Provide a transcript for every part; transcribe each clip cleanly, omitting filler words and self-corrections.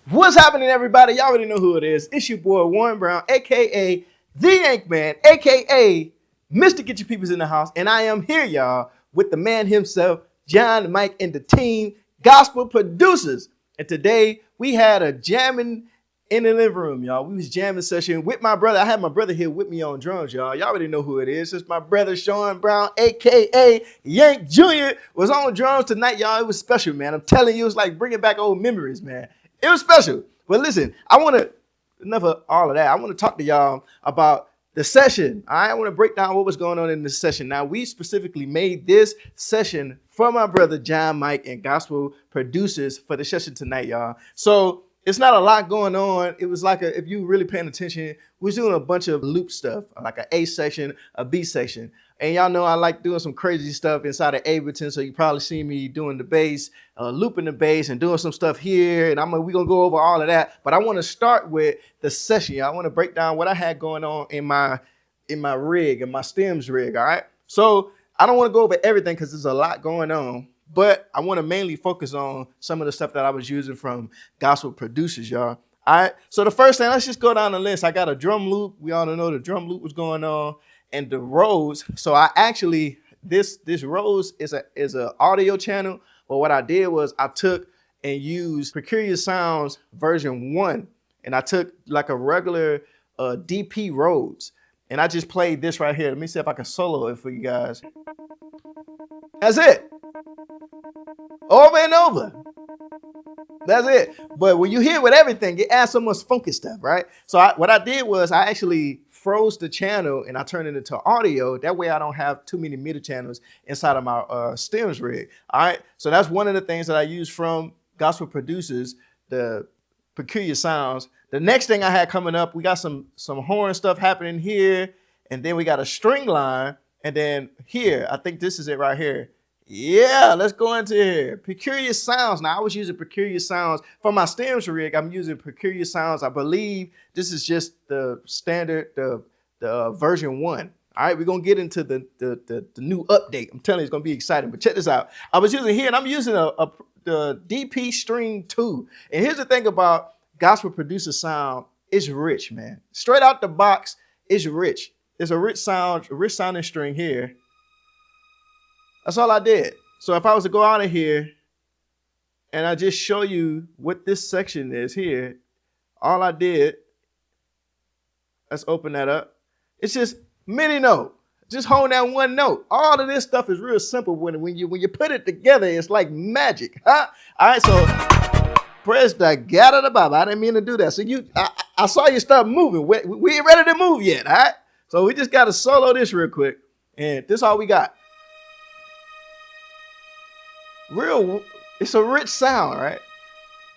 What's happening, everybody? Y'all already know who it is. It's your boy, Warren Brown, a.k.a. The Yank Man, a.k.a. Mr. Get Your Peoples in the House. And I am here, y'all, with the man himself, John, Mike, and the team, Gospel Producers. And today, we had a jamming in the living room, y'all. We was jamming session with my brother. I had my brother here with me on drums, y'all. Y'all already know who it is. It's my brother, Sean Brown, a.k.a. Yank Jr. was on drums tonight, y'all. It was special, man. I'm telling you, it was like bringing back old memories, man. It was special. But listen, enough of all of that. I want to talk to y'all about the session. All right? I want to break down what was going on in this session. Now, we specifically made this session for my brother, John, Mike, and Gospel Producers for the session tonight, y'all. So it's not a lot going on. It was like, if you really paying attention, we was doing a bunch of loop stuff, like an A section, a B section. And y'all know I like doing some crazy stuff inside of Ableton, so you probably see me doing the bass, looping the bass, and doing some stuff here. And we're going to go over all of that. But I want to start with the session, y'all. I want to break down what I had going on in my rig, in my stems rig, all right? So I don't want to go over everything because there's a lot going on. But I want to mainly focus on some of the stuff that I was using from Gospel Producers, y'all. All right. So the first thing, let's just go down the list. I got a drum loop. We all know the drum loop was going on, and the Rose. So I actually this Rose is a audio channel. But what I did was I took and used Peculiar Sounds version 1, and I took like a regular DP Rhodes, and I just played this right here. Let me see if I can solo it for you guys. That's it. Over and over. That's it. But when you hear with everything, it adds so much funky stuff, right? So what I did was I actually froze the channel and I turned it into audio. That way I don't have too many MIDI channels inside of my stems rig. All right. So that's one of the things that I use from Gospel Producers, the Peculiar Sounds. The next thing I had coming up, we got some horn stuff happening here. And then we got a string line. And then here, I think this is it right here. Yeah, let's go into here. Peculiar Sounds. Now, I was using Peculiar Sounds for my stems rig. I'm using Peculiar Sounds. I believe this is just the standard, the version 1. All right, we're going to get into the new update. I'm telling you, it's going to be exciting. But check this out. I was using here, and I'm using the DP String 2. And here's the thing about Gospel Producer Sound. It's rich, man. Straight out the box, it's rich. There's a rich sounding string here. That's all I did. So if I was to go out of here and I just show you what this section is here, all I did, let's open that up. It's just MIDI note. Just hold that one note. All of this stuff is real simple. When you put it together, it's like magic. Huh? All right, so press the gather the Bible. I didn't mean to do that. So I saw you start moving. We ain't ready to move yet, all right? So we just got to solo this real quick. And this is all we got. It's a rich sound, right?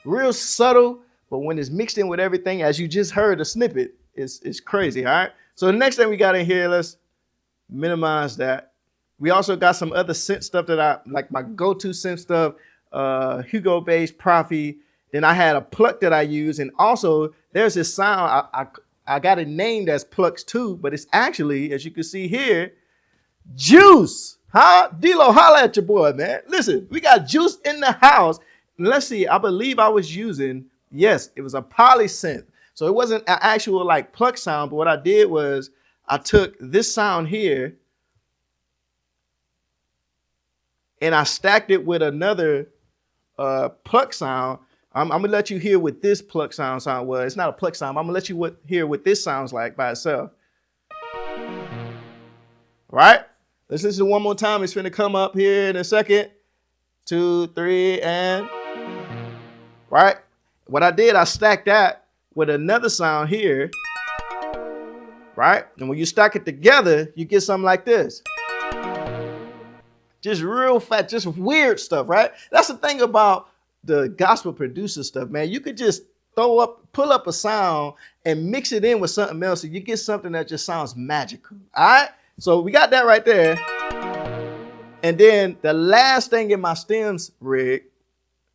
Real subtle, but when it's mixed in with everything, as you just heard the snippet, it's crazy, all right? So the next thing we got in here, let's minimize that. We also got some other synth stuff that I like, my go-to synth stuff, Hugo Bass, Profi. Then I had a pluck that I use, and also there's this sound, I got it named as plucks too, but it's actually, as you can see here, Juice. Huh? D-Lo, holla at your boy, man. Listen, we got Juice in the house. Let's see. I believe I was using, yes, it was a poly synth. So it wasn't an actual like pluck sound, but what I did was I took this sound here and I stacked it with another pluck sound. I'm going to let you hear what this pluck sound was. It's not a pluck sound. I'm going to let you hear what this sounds like by itself. Right? Let's listen to one more time. It's finna come up here in a second. 2, 3, and right. What I did, I stacked that with another sound here. Right? And when you stack it together, you get something like this. Just real fat, just weird stuff, right? That's the thing about the Gospel Producer stuff, man. You could just pull up a sound and mix it in with something else, and you get something that just sounds magical. All right? So we got that right there. And then the last thing in my stems rig,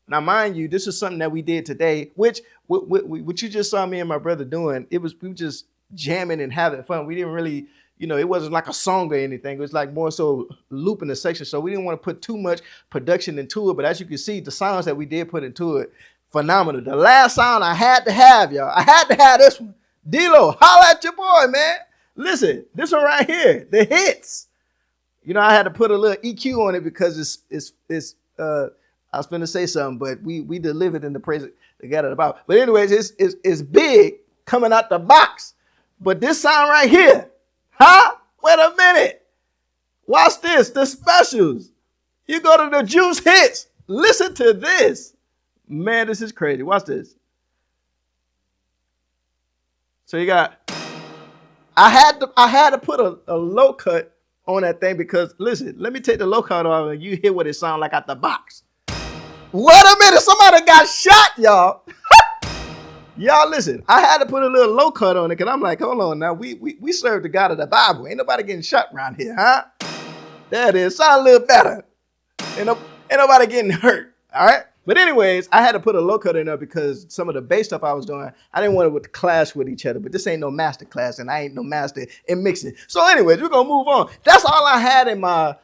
now mind you, this is something that we did today, which what you just saw me and my brother doing, we were just jamming and having fun. We didn't really, it wasn't like a song or anything. It was like more so looping the section. So we didn't want to put too much production into it. But as you can see, the sounds that we did put into it phenomenal. The last sound I had to have, y'all. I had to have this one. D-Lo, holla at your boy, man. Listen, this one right here, the hits. You know, I had to put a little EQ on it because it's I was finna say something, but we delivered in the praise together about. But anyways, it's big coming out the box. But this sound right here, huh? Wait a minute. Watch this, the specials. You go to the Juice Hits. Listen to this. Man, this is crazy. Watch this. So you got, I had to put a low cut on that thing because, listen, let me take the low cut off and you hear what it sounds like out the box. Wait a minute, somebody got shot, y'all. Y'all listen, I had to put a little low cut on it because I'm like, hold on now, we serve the God of the Bible. Ain't nobody getting shot around here, huh? There it is, sound a little better. Ain't nobody getting hurt, all right? But anyways, I had to put a low cut in there because some of the bass stuff I was doing, I didn't want it to clash with each other, but this ain't no master class and I ain't no master in mixing. So anyways, we're gonna move on. That's all I had in my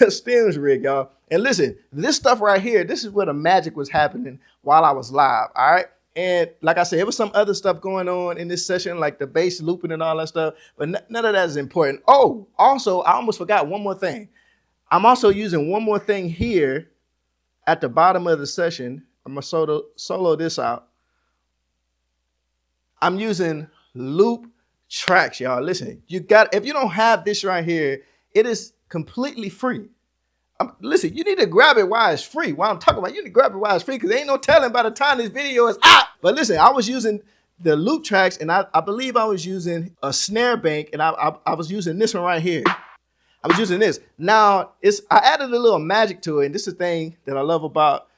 stems rig, y'all. And listen, this stuff right here, this is where the magic was happening while I was live, all right? And like I said, it was some other stuff going on in this session, like the bass looping and all that stuff, but none of that is important. Oh, also, I almost forgot one more thing. I'm also using one more thing here at the bottom of the session. I'm gonna solo this out. I'm using loop tracks, y'all. Listen, if you don't have this right here, it is completely free. Listen, you need to grab it while it's free. While I'm talking about, you need to grab it while it's free because there ain't no telling by the time this video is out. But listen, I was using the loop tracks and I believe I was using a snare bank and I was using this one right here. I was using this. Now, I added a little magic to it, and this is the thing that I love about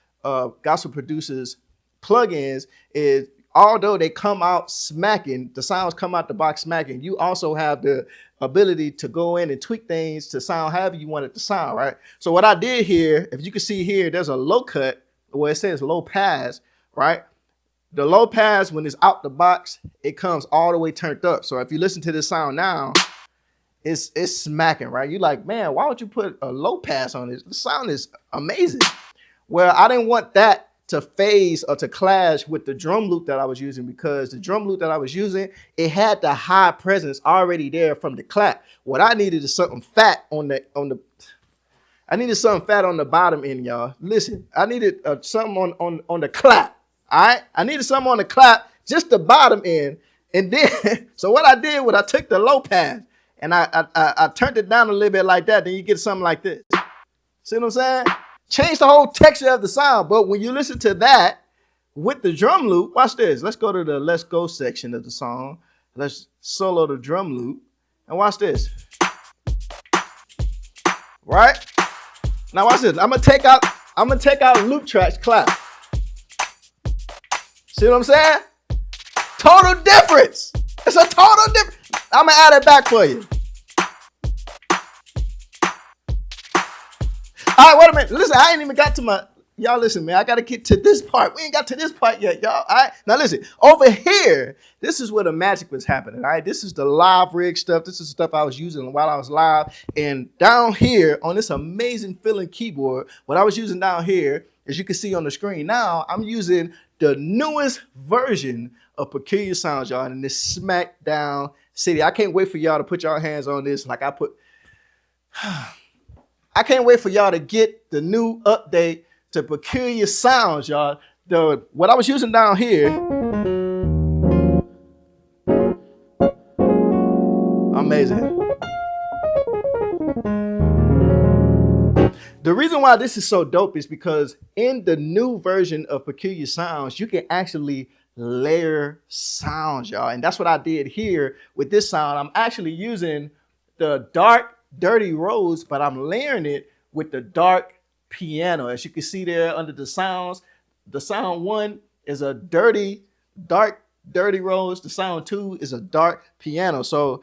gospel producers' plugins is although they come out smacking, the sounds come out the box smacking, you also have the ability to go in and tweak things to sound however you want it to sound, right? So what I did here, if you can see here, there's a low cut where it says low pass, right? The low pass, when it's out the box, it comes all the way turned up. So if you listen to this sound now, it's smacking, right? You're like, man, why would you put a low pass on this? The sound is amazing. Well, I didn't want that to phase or to clash with the drum loop that I was using because the drum loop that I was using, it had the high presence already there from the clap. What I needed is something fat I needed something fat on the bottom end, y'all. Listen, I needed something on the clap, all right? I needed something on the clap, just the bottom end. And then, so what I did was I took the low pass and I turned it down a little bit like that. Then you get something like this. See what I'm saying? Change the whole texture of the sound. But when you listen to that with the drum loop, watch this. Let's go to the Let's Go section of the song. Let's solo the drum loop. And watch this. Right? Now watch this. I'm gonna take out loop tracks clap. See what I'm saying? Total difference. It's a total difference. I'm gonna add it back for you. All right, wait a minute. Listen, I ain't even got to y'all listen, man. I got to get to this part. We ain't got to this part yet, y'all. All right. Now listen, over here, this is where the magic was happening. All right. This is the live rig stuff. This is stuff I was using while I was live. And down here on this amazing feeling keyboard, what I was using down here, as you can see on the screen now, I'm using the newest version of Peculiar Sounds, y'all, in this Smackdown City. I can't wait for y'all to put y'all hands on this like I put. I can't wait for y'all to get the new update to Peculiar Sounds, y'all. What I was using down here, amazing. The reason why this is so dope is because in the new version of Peculiar Sounds, you can actually layer sounds, y'all. And that's what I did here with this sound. I'm actually using the dark Dirty Rose, but I'm layering it with the dark piano. As you can see there under the sounds, the sound 1 is a dark Dirty Rose. The sound 2 is a dark piano. So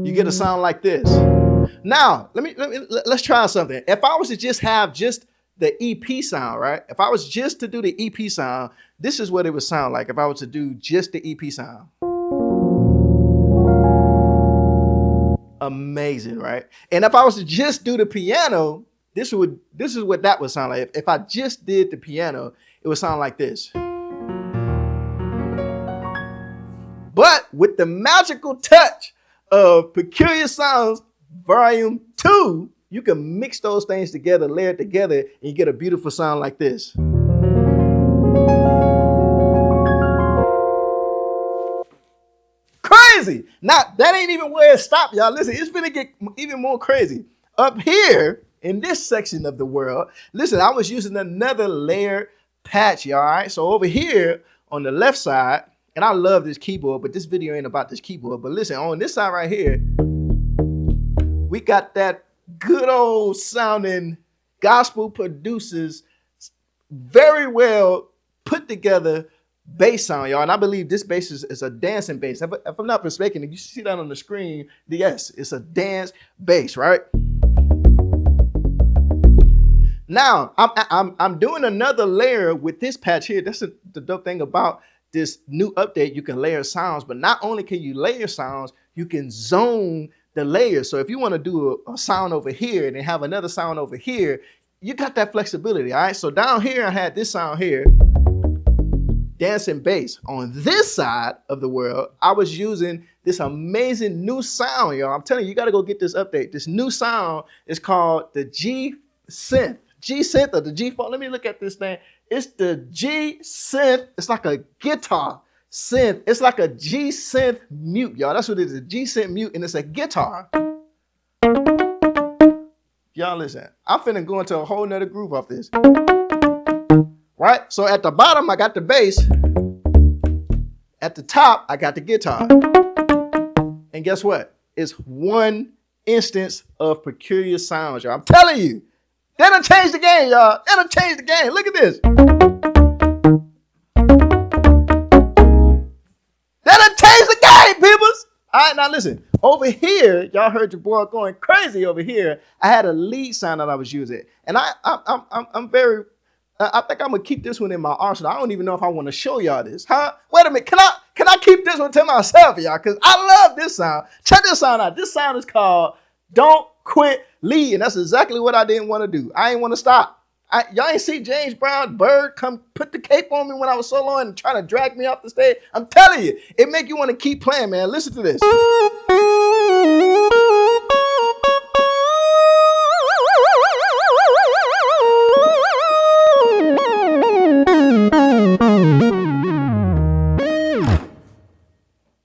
you get a sound like this. Now, let's try something. If I was to just have the EP sound, right? If I was just to do the EP sound, this is what it would sound like if I was to do just the EP sound. Amazing, right? And if I was to just do the piano, this is what that would sound like. If I just did the piano, it would sound like this. But with the magical touch of Peculiar Sounds Volume 2, you can mix those things together, layer it together, and you get a beautiful sound like this. Crazy. Now, that ain't even where it stopped, y'all. Listen, it's gonna get even more crazy. Up here, in this section of the world, listen, I was using another layered patch, y'all, all right? So over here on the left side, and I love this keyboard, but this video ain't about this keyboard. But listen, on this side right here, we got that good old sounding gospel producers, very well put together bass sound, y'all. And I believe this bass is a dancing bass. If I'm not mistaken, if you see that on the screen, yes, it's a dance bass, right? Now, I'm doing another layer with this patch here. That's the dope thing about this new update. You can layer sounds, but not only can you layer sounds, you can zone the layers. So if you want to do a sound over here and then have another sound over here, you got that flexibility, all right? So down here, I had this sound here, dancing bass. On this side of the world, I was using this amazing new sound, y'all. I'm telling you, you got to go get this update. This new sound is called the G synth. G synth or the G phone. Let me look at this thing. It's the G synth. It's like a guitar synth. It's like a G synth mute, y'all. That's what it is, a G synth mute, and it's a guitar. Y'all listen, I'm finna go into a whole nother groove off this. Right? So at the bottom, I got the bass. At the top, I got the guitar. And guess what? It's one instance of Peculiar Sounds, y'all. I'm telling you. That'll change the game, y'all. That'll change the game. Look at this. That'll change the game, peoples. All right, now listen. Over here, y'all heard your boy going crazy over here. I had a lead sound that I was using. And I'm very, I think I'm going to keep this one in my arsenal. I don't even know if I want to show y'all this. Huh? Wait a minute. Can I keep this one to myself, y'all? Because I love this sound. Check this sound out. This sound is called Don't Quit Lead, and that's exactly what I didn't want to do. I ain't want to stop. Y'all ain't see James Brown Bird come put the cape on me when I was soloing and trying to drag me off the stage. I'm telling you, it make you want to keep playing, man. Listen to this.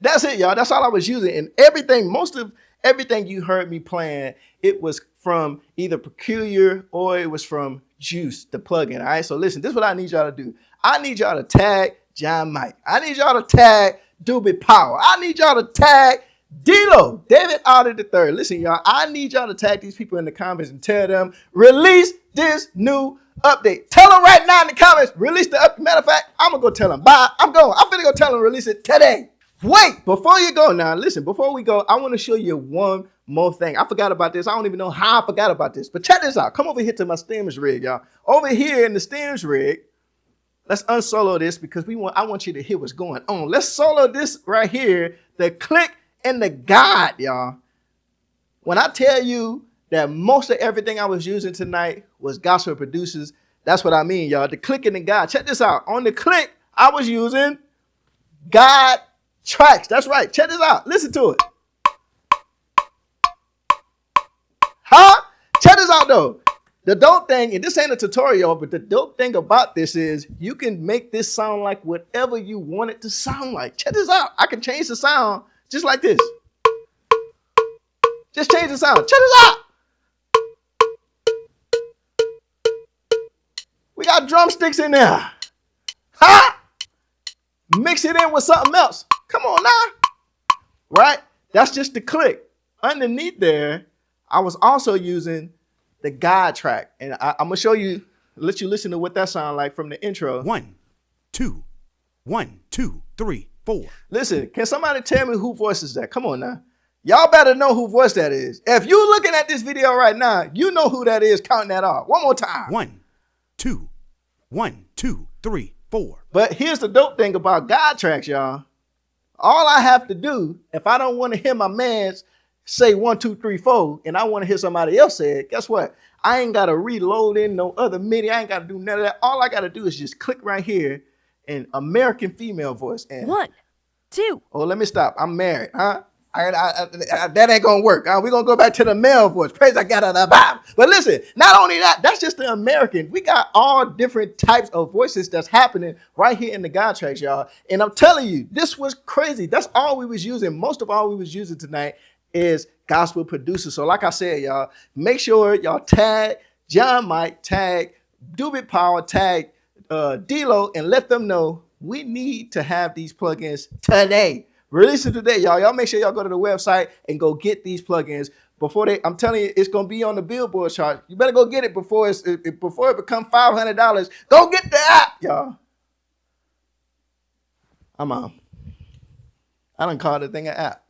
That's it, y'all. That's all I was using. And everything, most of everything you heard me playing, it was from either Peculiar or it was from Juice, the plugin. All right. So listen, this is what I need y'all to do. I need y'all to tag John Mike. I need y'all to tag Doobie Power. I need y'all to tag Dilo, David Otter III. Listen, y'all, I need y'all to tag these people in the comments and tell them, release this new update. Tell them right now in the comments, release the update. Matter of fact, I'm going to go tell them. Bye. I'm finna go tell them release it today. Wait, before you go now, listen, before we go, I want to show you one more thing. I forgot about this. I don't even know how I forgot about this, but check this out. Come over here to my stems rig, y'all. Over here in the stems rig, let's unsolo this because I want you to hear what's going on. Let's solo this right here, the click and the guide, y'all. When I tell you that most of everything I was using tonight was gospel producers, that's what I mean, y'all. The click and the guide. Check this out. On the click, I was using guide tracks. That's right. Check this out. Listen to it. Huh? Check this out though. The dope thing, and this ain't a tutorial, but the dope thing about this is you can make this sound like whatever you want it to sound like. Check this out. I can change the sound just like this. Just change the sound. Check this out. We got drumsticks in there. Huh? Mix it in with something else. Come on now. Right? That's just the click. Underneath there, I was also using the guide track. And I'm going to show you, let you listen to what that sound like from the intro. 1, 2, 1, 2, 3, 4. Listen, can somebody tell me who voices that? Come on now. Y'all better know who voice that is. If you looking at this video right now, you know who that is counting that off. One more time. 1, 2, 1, 2, 3, 4. But here's the dope thing about guide tracks, y'all. All I have to do, if I don't want to hear my man's say 1, 2, 3, 4, and I want to hear somebody else say it, guess what? I ain't got to reload in no other MIDI. I ain't got to do none of that. All I got to do is just click right here in American female voice. And 1, 2. oh, let me stop. I'm married, huh? That ain't gonna work. We're gonna go back to the male voice. Praise I got the Bible. But listen, not only that, that's just the American. We got all different types of voices that's happening right here in the God tracks, y'all. And I'm telling you, this was crazy. That's all we was using. Most of all we was using tonight is gospel producers. So like I said, y'all, make sure y'all tag John Mike, tag Doobie Power, tag D-Lo, and let them know we need to have these plugins today. Release it today, y'all. Y'all make sure y'all go to the website and go get these plugins before I'm telling you, it's gonna be on the Billboard chart. You better go get it before it becomes $500. Go get the app, y'all. I'm on. I done called the thing an app.